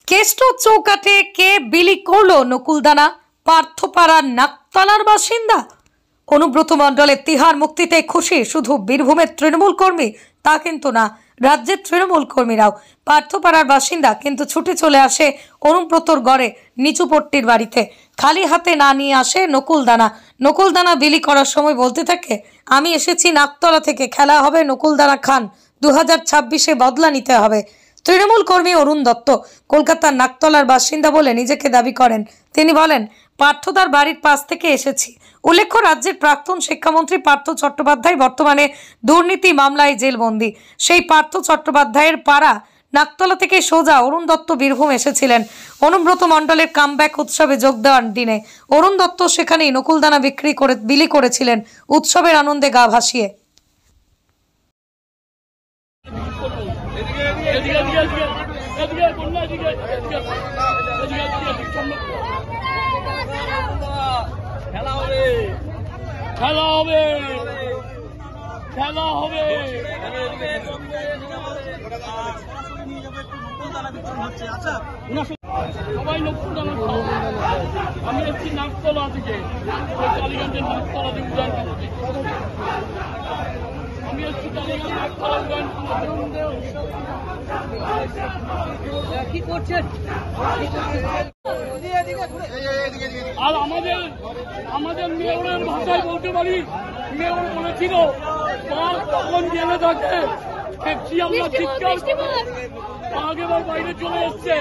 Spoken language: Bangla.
কেষ্ট চৌকাঠে কে বিলি করলো নকুলদানা? পার্থপাড়ার নাকতলার বাসিন্দা অনুব্রত মণ্ডলের তিহার মুক্তিতে খুশি শুধু বীরভূমের তৃণমূল কর্মী তা কিন্তু না, রাজ্যের তৃণমূল কর্মীরাও। পার্থপাড়ার বাসিন্দা কিন্তু ছুটে চলে আসে অনুব্রতর গড়ে নিচুপট্টির বাড়িতে, খালি হাতে না নিয়ে আসে নকুলদানা। নকুলদানা বিলি করার সময় বলতে থাকে, আমি এসেছি নাকতলা থেকে, খেলা হবে নকুলদানা খান, 2026-এ বদলা নিতে হবে। তৃণমূল কর্মী অরুণ দত্ত কলকাতার নাকতলার বাসিন্দা বলে নিজেকে দাবি করেন। তিনি বলেন, পার্থদার বাড়ির পাশ থেকে এসেছি। উল্লেখ্য, রাজ্যের প্রাক্তন শিক্ষামন্ত্রী পার্থ চট্টোপাধ্যায় বর্তমানে দুর্নীতি মামলায় জেলবন্দি। সেই পার্থ চট্টোপাধ্যায়ের পাড়া নাকতলা থেকে সোজা অরুণ দত্ত বীরভূম এসেছিলেন অনুব্রত মণ্ডলের কামব্যাক উৎসবে যোগ দেওয়ার দিনে। অরুণ দত্ত সেখানেই নকুলদানা বিলি করেছিলেন উৎসবের আনন্দে গা ভাসিয়ে। সবাই নকুলদানা খাও। আমি এসেছি নাকতলা থেকে, টালিগঞ্জের নাকতলা থেকে উদ্যান করতে। আমি এসেছি টালিগঞ্জ নাকতলা উদ্যান কি করছেন। আর আমাদের মেয়রের ভাষায় বলতে পারি, মেয়র বলেছিল তখন জেলে থাকে, দেখছি আমরা চিৎকার আগেবার বাইরে চলে এসছে।